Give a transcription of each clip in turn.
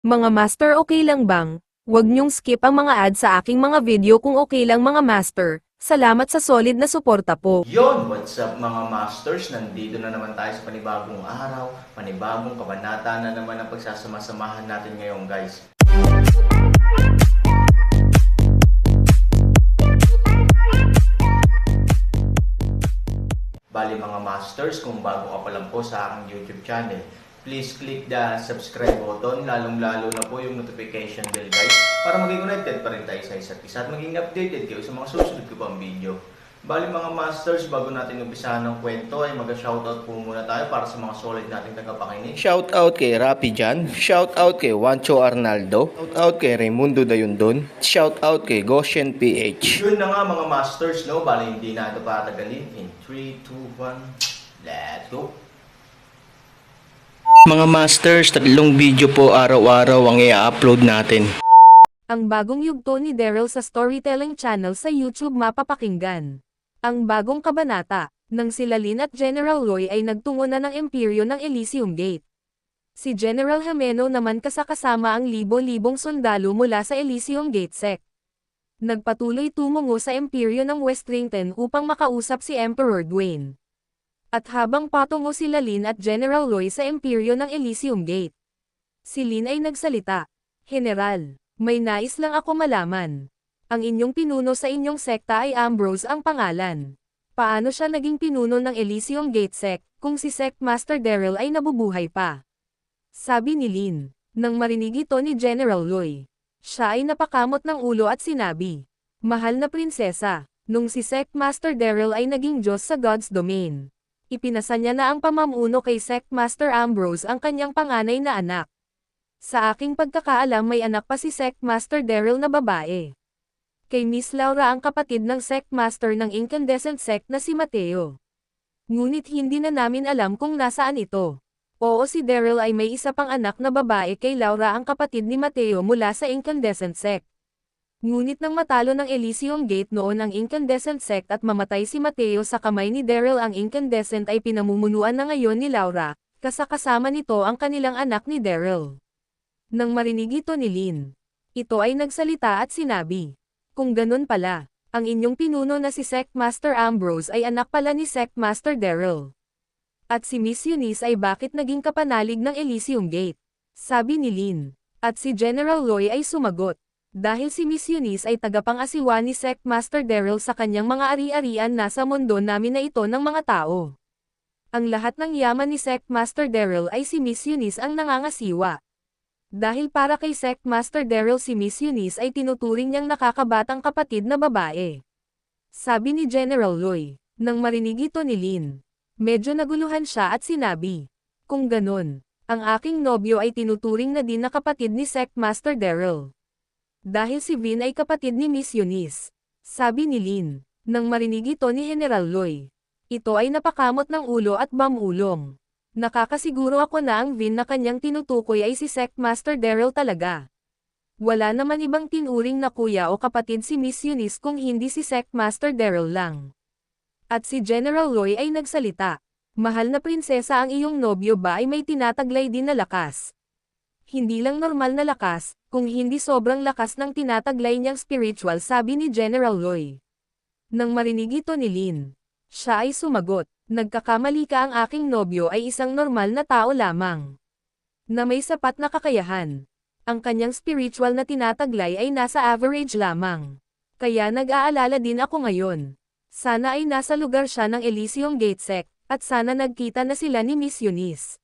Mga master, okay lang bang? Huwag niyong skip ang mga ads sa aking mga video kung okay lang mga master. Salamat sa solid na suporta po. Yon, what's up mga masters? Nandito na naman tayo sa panibagong araw, panibagong kabanata na naman ang pagsasama-samahan natin ngayon guys. Bali mga masters, kung bago ka pa lang po sa aking YouTube channel, please click the subscribe button, lalong-lalo na po yung notification bell guys, para maging connected pa rin tayo sa isa't isa at maging updated kayo sa mga susunod ko pang video. Bali mga masters, bago natin umpisahan ng kwento ay mag-shoutout po muna tayo para sa mga solid nating tagapakinig. Shoutout kay Rapi Jan, shoutout kay Juancho Arnaldo, shoutout kay Raimundo Dayundon, shoutout kay Goshen PH. Yun na nga mga masters, no? Bali hindi na ito patagalin. In 3, 2, 1, let's go! Mga masters, 3 video po araw-araw ang i-upload natin. Ang bagong yugto ni Daryl sa storytelling channel sa YouTube mapapakinggan. Ang bagong kabanata, ng sila Lynn at General Roy ay nagtungo na ng imperyo ng Elysium Gate. Si General Jimeno naman kasama ang libo-libong sundalo mula sa Elysium Gate sect. Nagpatuloy tumungo sa imperyo ng Westrington upang makausap si Emperor Dwayne. At habang patungo sila Lynn at General Roy sa imperyo ng Elysium Gate, si Lynn ay nagsalita, "General, may nais lang ako malaman. Ang inyong pinuno sa inyong sekta ay Ambrose ang pangalan. Paano siya naging pinuno ng Elysium Gate sect kung si Sect Master Daryl ay nabubuhay pa?" Sabi ni Lynn. Nang marinig ito ni General Roy, siya ay napakamot ng ulo at sinabi, "Mahal na prinsesa, nung si Sect Master Daryl ay naging Diyos sa God's domain, ipinasa niya na ang pamamuno kay Sect Master Ambrose ang kanyang panganay na anak. Sa aking pagkakaalam may anak pa si Sect Master Daryl na babae. Kay Miss Laura ang kapatid ng Sect Master ng Incandescent Sect na si Mateo. Ngunit hindi na namin alam kung nasaan ito. Oo, si Daryl ay may isa pang anak na babae kay Laura ang kapatid ni Mateo mula sa Incandescent Sect. Ngunit nang matalo ng Elysium Gate noon ang Incandescent Sect at mamatay si Mateo sa kamay ni Daryl, ang Incandescent ay pinamumunuan na ngayon ni Laura, kasama nito ang kanilang anak ni Daryl. Nang marinig ito ni Lynn, ito ay nagsalita at sinabi, "Kung ganun pala, ang inyong pinuno na si Sect Master Ambrose ay anak pala ni Sect Master Daryl. At si Miss Eunice ay bakit naging kapanalig ng Elysium Gate?" Sabi ni Lynn. At si General Roy ay sumagot, "Dahil si Miss Eunice ay tagapang-asiwa ni Sect Master Daryl sa kanyang mga ari-arian nasa mundo namin na ito ng mga tao. Ang lahat ng yaman ni Sect Master Daryl ay si Miss Eunice ang nangangasiwa. Dahil para kay Sect Master Daryl si Miss Eunice ay tinuturing niyang nakakabatang kapatid na babae." Sabi ni General Roy. Nang marinig ito ni Lynn, medyo naguluhan siya at sinabi, "Kung ganun, ang aking nobyo ay tinuturing na din na kapatid ni Sect Master Daryl. Dahil si Vin ay kapatid ni Miss Eunice." Sabi ni Lynn. Nang marinig ito ni General Roy, ito ay napakamot ng ulo at bamulong. "Nakakasiguro ako na ang Vin na kanyang tinutukoy ay si Sect Master Daryl talaga. Wala naman ibang tinuring na kuya o kapatid si Miss Eunice kung hindi si Sect Master Daryl lang." At si General Roy ay nagsalita, "Mahal na prinsesa, ang iyong nobyo ba ay may tinataglay din na lakas? Hindi lang normal na lakas, kung hindi sobrang lakas ng tinataglay niyang spiritual," sabi ni General Roy. Nang marinig ito ni Lynn, siya ay sumagot, "Nagkakamali ka, ang aking nobyo ay isang normal na tao lamang. Na may sapat na kakayahan. Ang kanyang spiritual na tinataglay ay nasa average lamang. Kaya nag-aalala din ako ngayon. Sana ay nasa lugar siya ng Elysium Gate sect, at sana nagkita na sila ni Miss Eunice."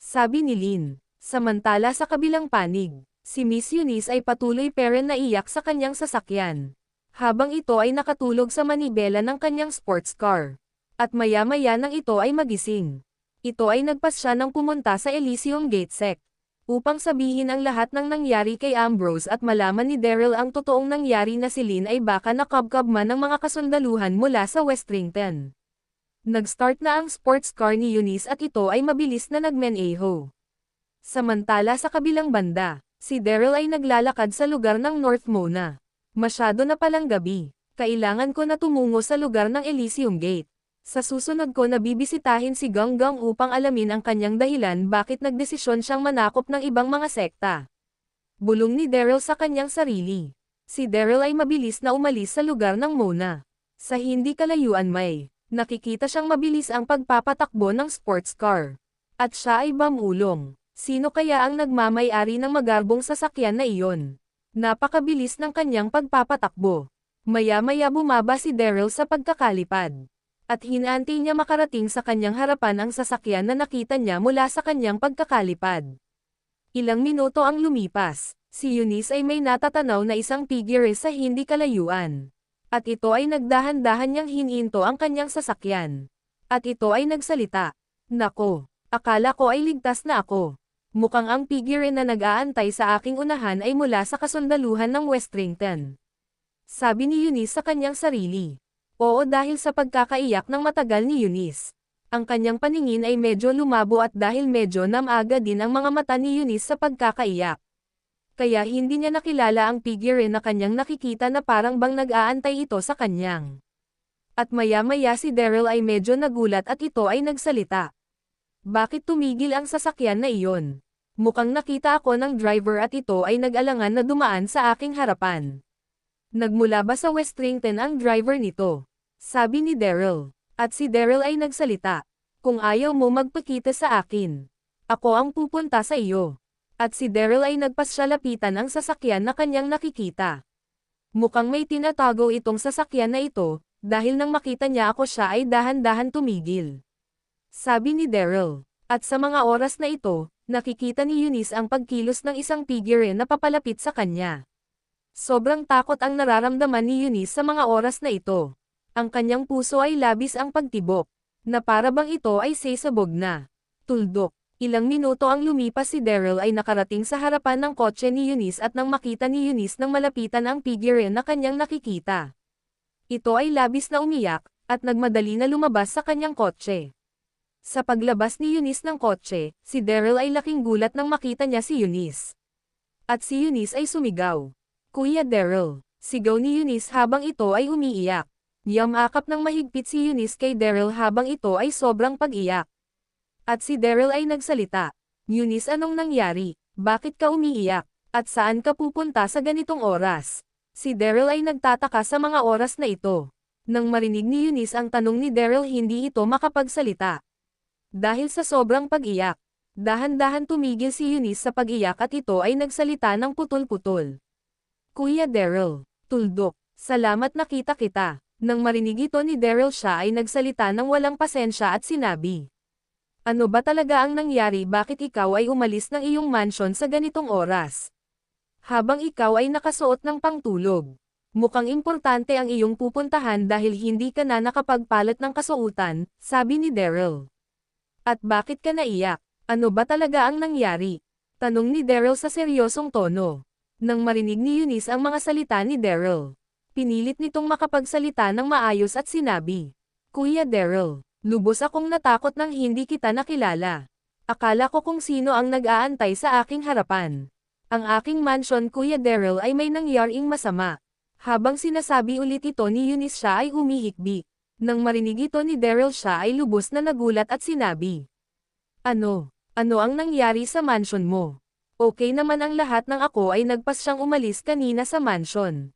Sabi ni Lynn. Samantala sa kabilang panig, si Miss Eunice ay patuloy na iyak sa kanyang sasakyan, habang ito ay nakatulog sa manibela ng kanyang sports car. At maya-maya nang ito ay magising, ito ay nagpasya ng pumunta sa Elysium Gate sect, upang sabihin ang lahat ng nangyari kay Ambrose at malaman ni Daryl ang totoong nangyari na si Lynn ay baka nakabkab man ng mga kasundaluhan mula sa Westrington. Nag-start na ang sports car ni Eunice at ito ay mabilis na nagmeneho. Samantala sa kabilang banda, si Daryl ay naglalakad sa lugar ng North Mona. "Masyado na palang gabi. Kailangan ko na tumungo sa lugar ng Elysium Gate. Sa susunod ko na bibisitahin si Ganggang upang alamin ang kanyang dahilan bakit nagdesisyon siyang manakop ng ibang mga sekta." Bulong ni Daryl sa kanyang sarili. Si Daryl ay mabilis na umalis sa lugar ng Mona. Sa hindi kalayuan nakikita siyang mabilis ang pagpapatakbo ng sports car. At siya ay bamulong. Sino kaya ang nagmamay-ari ng magarbong sasakyan na iyon? Napakabilis ng kanyang pagpapatakbo. Maya-maya bumaba si Daryl sa pagkakalipad. At hinanti niya makarating sa kanyang harapan ang sasakyan na nakita niya mula sa kanyang pagkakalipad. Ilang minuto ang lumipas, si Eunice ay may natatanaw na isang figure sa hindi kalayuan. At ito ay nagdahan-dahan niyang hininto ang kanyang sasakyan. At ito ay nagsalita. Nako, akala ko ay ligtas na ako. Mukhang ang figure na nag-aantay sa aking unahan ay mula sa kasundaluhan ng Westrington. Sabi ni Eunice sa kanyang sarili. Oo, dahil sa pagkakaiyak ng matagal ni Eunice. Ang kanyang paningin ay medyo lumabo at dahil medyo namaga din ang mga mata ni Eunice sa pagkakaiyak. Kaya hindi niya nakilala ang figure na kanyang nakikita na parang bang nag-aantay ito sa kanyang. At maya-maya si Daryl ay medyo nagulat at ito ay nagsalita. Bakit tumigil ang sasakyan na iyon? Mukhang nakita ako ng driver at ito ay nag-alangan na dumaan sa aking harapan. Nagmula ba sa Westrington ang driver nito? Sabi ni Daryl. At si Daryl ay nagsalita. Kung ayaw mo magpakita sa akin, ako ang pupunta sa iyo. At si Daryl ay nagpasyalapitan ang sasakyan na kanyang nakikita. Mukhang may tinatago itong sasakyan na ito, dahil nang makita niya ako siya ay dahan-dahan tumigil. Sabi ni Daryl. At sa mga oras na ito, nakikita ni Eunice ang pagkilos ng isang figure na papalapit sa kanya. Sobrang takot ang nararamdaman ni Eunice sa mga oras na ito. Ang kanyang puso ay labis ang pagtibok, na para bang ito ay sesabog na. Tuldok. Ilang minuto ang lumipas si Daryl ay nakarating sa harapan ng kotse ni Eunice at nang makita ni Eunice nang malapitan ang figure na kanyang nakikita. Ito ay labis na umiyak, at nagmadali na lumabas sa kanyang kotse. Sa paglabas ni Eunice ng kotse, si Daryl ay laking gulat nang makita niya si Eunice. At si Eunice ay sumigaw. Kuya Daryl, sigaw ni Eunice habang ito ay umiiyak. Yamakap ng mahigpit si Eunice kay Daryl habang ito ay sobrang pag-iyak. At si Daryl ay nagsalita. Eunice, anong nangyari? Bakit ka umiiyak? At saan ka pupunta sa ganitong oras? Si Daryl ay nagtataka sa mga oras na ito. Nang marinig ni Eunice ang tanong ni Daryl, hindi ito makapagsalita. Dahil sa sobrang pag-iyak, dahan-dahan tumigil si Eunice sa pag-iyak at ito ay nagsalita ng putol-putol. Kuya Daryl, tuldok, salamat nakita kita. Nang marinig ito ni Daryl, siya ay nagsalita ng walang pasensya at sinabi. Ano ba talaga ang nangyari? Bakit ikaw ay umalis ng iyong mansion sa ganitong oras? Habang ikaw ay nakasuot ng pangtulog. Mukhang importante ang iyong pupuntahan dahil hindi ka na nakapagpalit ng kasuotan, sabi ni Daryl. At bakit ka naiyak? Ano ba talaga ang nangyari? Tanong ni Daryl sa seryosong tono. Nang marinig ni Eunice ang mga salita ni Daryl, pinilit nitong makapagsalita ng maayos at sinabi, Kuya Daryl, lubos akong natakot nang hindi kita nakilala. Akala ko kung sino ang nag-aantay sa aking harapan. Ang aking mansion, Kuya Daryl, ay may nangyaring masama. Habang sinasabi ulit ito ni Eunice, siya ay humihikbi. Nang marinig ito ni Daryl, siya ay lubos na nagulat at sinabi, Ano ang nangyari sa mansion mo? Okay naman ang lahat ng ako ay nagpasyang umalis kanina sa mansion.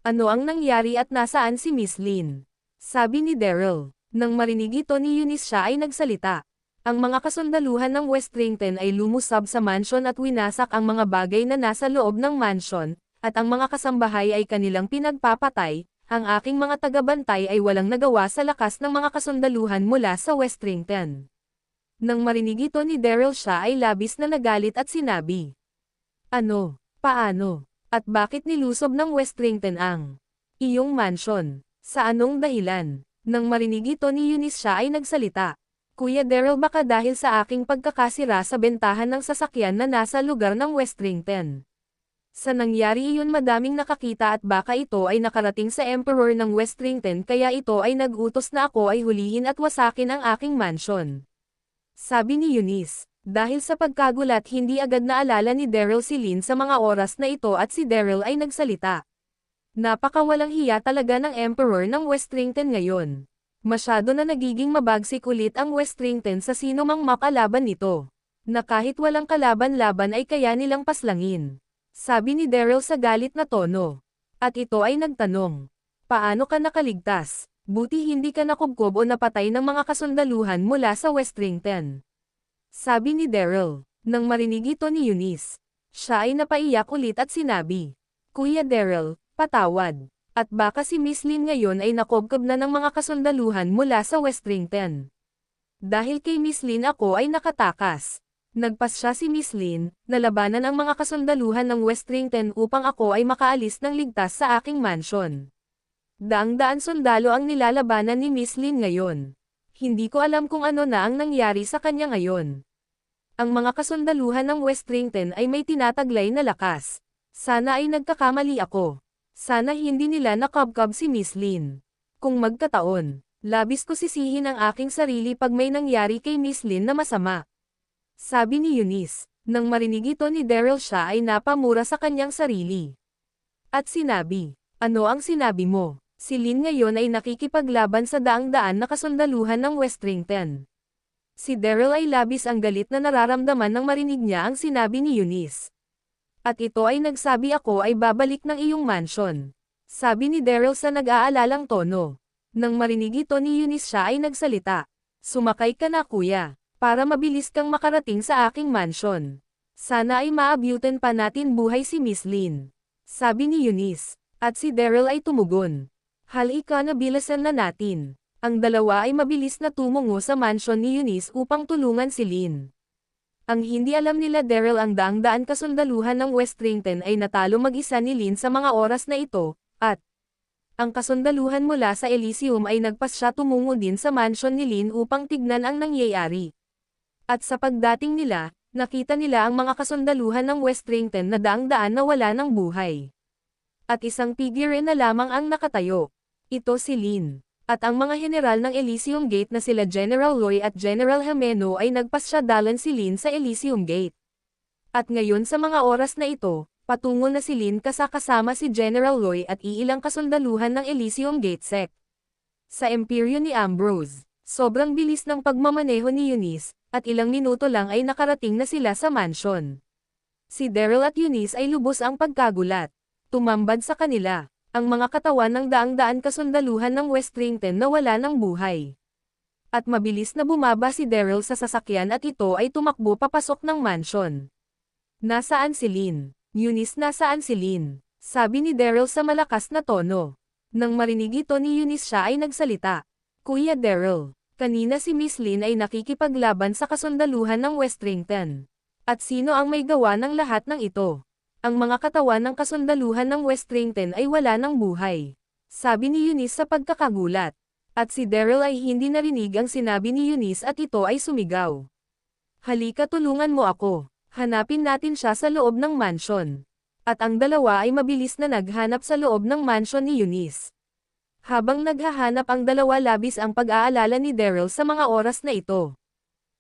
Ano ang nangyari at nasaan si Miss Lynn? Sabi ni Daryl. Nang marinig ito ni Eunice, siya ay nagsalita. Ang mga kasundaluhan ng Westrington ay lumusab sa mansion at winasak ang mga bagay na nasa loob ng mansion, at ang mga kasambahay ay kanilang pinagpapatay. Ang aking mga tagabantay ay walang nagawa sa lakas ng mga kasundaluhan mula sa Westrington. Nang marinig ito ni Daryl, siya ay labis na nagalit at sinabi. Ano? Paano? At bakit nilusob ng Westrington ang iyong mansion? Sa anong dahilan? Nang marinig ito ni Eunice, siya ay nagsalita. Kuya Daryl, baka dahil sa aking pagkakasira sa bentahan ng sasakyan na nasa lugar ng Westrington. Sa nangyari iyon, madaming nakakita at baka ito ay nakarating sa Emperor ng Westrington, kaya ito ay nag-utos na ako ay hulihin at wasakin ang aking mansion. Sabi ni Eunice. Dahil sa pagkagulat, hindi agad naalala ni Daryl si Lynn sa mga oras na ito at si Daryl ay nagsalita. Napakawalang hiya talaga ng Emperor ng Westrington ngayon. Masyado na nagiging mabagsik ulit ang Westrington sa sino mang makalaban nito. Na kahit walang kalaban-laban ay kaya nilang paslangin. Sabi ni Daryl sa galit na tono. At ito ay nagtanong. Paano ka nakaligtas? Buti hindi ka nakubkob o napatay ng mga kasundaluhan mula sa Westrington. Sabi ni Daryl. Nang marinig ito ni Eunice, siya ay napaiyak ulit at sinabi, Kuya Daryl, patawad. At baka si Miss Lin ngayon ay nakubkob na ng mga kasundaluhan mula sa Westrington. Dahil kay Miss Lin ako ay nakatakas. Nagpas siya si Miss Lin, nalabanan ang mga kasundaluhan ng Westrington upang ako ay makaalis ng ligtas sa aking mansion. Daang-daan sundalo ang nilalabanan ni Miss Lin ngayon. Hindi ko alam kung ano na ang nangyari sa kanya ngayon. Ang mga kasundaluhan ng Westrington ay may tinataglay na lakas. Sana ay nagkakamali ako. Sana hindi nila nakabkab si Miss Lin. Kung magkataon, labis ko sisihin ang aking sarili pag may nangyari kay Miss Lin na masama. Sabi ni Eunice, nang marinig ito ni Daryl siya ay napamura sa kanyang sarili. At sinabi, ano ang sinabi mo? Si Lin ngayon ay nakikipaglaban sa daang-daan na kasundaluhan ng Westrington. Si Daryl ay labis ang galit na nararamdaman nang marinig niya ang sinabi ni Eunice. At ito ay nagsabi ako ay babalik ng iyong mansion. Sabi ni Daryl sa nag-aalalang tono. Nang marinig ito ni Eunice siya ay nagsalita. Sumakay ka na kuya, para mabilis kang makarating sa aking mansion. Sana ay maabutan pa natin buhay si Miss Lin. Sabi ni Eunice. At si Daryl ay tumugon. Halika na bilasan na natin. Ang dalawa ay mabilis na tumungo sa mansion ni Eunice upang tulungan si Lin. Ang hindi alam nila Daryl ang daang-daan kasundaluhan ng Westrington ay natalo mag-isa ni Lin sa mga oras na ito, at ang kasundaluhan mula sa Elysium ay nagpas siya tumungo din sa mansion ni Lin upang tignan ang nangyayari. At sa pagdating nila, nakita nila ang mga kasundaluhan ng Westrington na daang-daan na wala ng buhay. At isang figure na lamang ang nakatayo. Ito si Lin. At ang mga general ng Elysium Gate na sila General Roy at General Jimeno ay nagpasyadalan si Lin sa Elysium Gate. At ngayon sa mga oras na ito, patungo na si Lin kasama si General Roy at iilang kasundaluhan ng Elysium Gate Sect. Sa imperyo ni Ambrose, sobrang bilis ng pagmamaneho ni Eunice, at ilang minuto lang ay nakarating na sila sa mansion. Si Daryl at Eunice ay lubos ang pagkagulat. Tumambad sa kanila ang mga katawan ng daang-daan kasundaluhan ng Westrington na wala ng buhay. At mabilis na bumaba si Daryl sa sasakyan at ito ay tumakbo papasok ng mansion. Nasaan si Lin? Eunice, nasaan si Lin? Sabi ni Daryl sa malakas na tono. Nang marinig ito ni Eunice siya ay nagsalita. Kuya Daryl, kanina si Miss Lin ay nakikipaglaban sa kasundaluhan ng Westrington. At sino ang may gawa ng lahat ng ito? Ang mga katawan ng kasundaluhan ng Westrington ay wala ng buhay. Sabi ni Eunice sa pagkakagulat. At si Daryl ay hindi narinig ang sinabi ni Eunice at ito ay sumigaw. Halika, tulungan mo ako. Hanapin natin siya sa loob ng mansion. At ang dalawa ay mabilis na naghanap sa loob ng mansion ni Eunice. Habang naghahanap ang dalawa, labis ang pag-aalala ni Daryl sa mga oras na ito.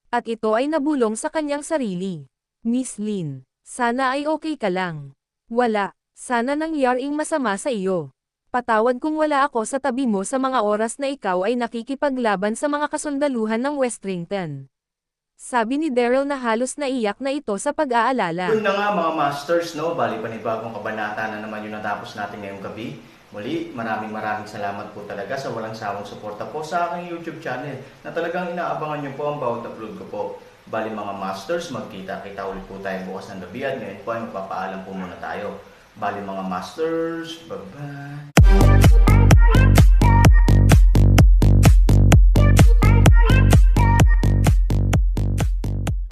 At ito ay nabulong sa kanyang sarili. Miss Lin. Sana ay okay ka lang. Wala. Sana nangyaring masama sa iyo. Patawad kung wala ako sa tabi mo sa mga oras na ikaw ay nakikipaglaban sa mga kasundaluhan ng Westrington. Sabi ni Daryl na halos naiyak na ito sa pag-aalala. Yun na nga mga masters, no? Bali panibagong kabanata na naman yung natapos natin ngayong gabi. Muli, maraming salamat po talaga sa walang sawang suporta po sa aking YouTube channel na talagang inaabangan nyo po ang bawat upload ko po. Bali mga masters, magkita-kita ulit po tayo bukas ng gabi at ngayon po ay magpapaalam po muna tayo. Bali mga masters, bye-bye!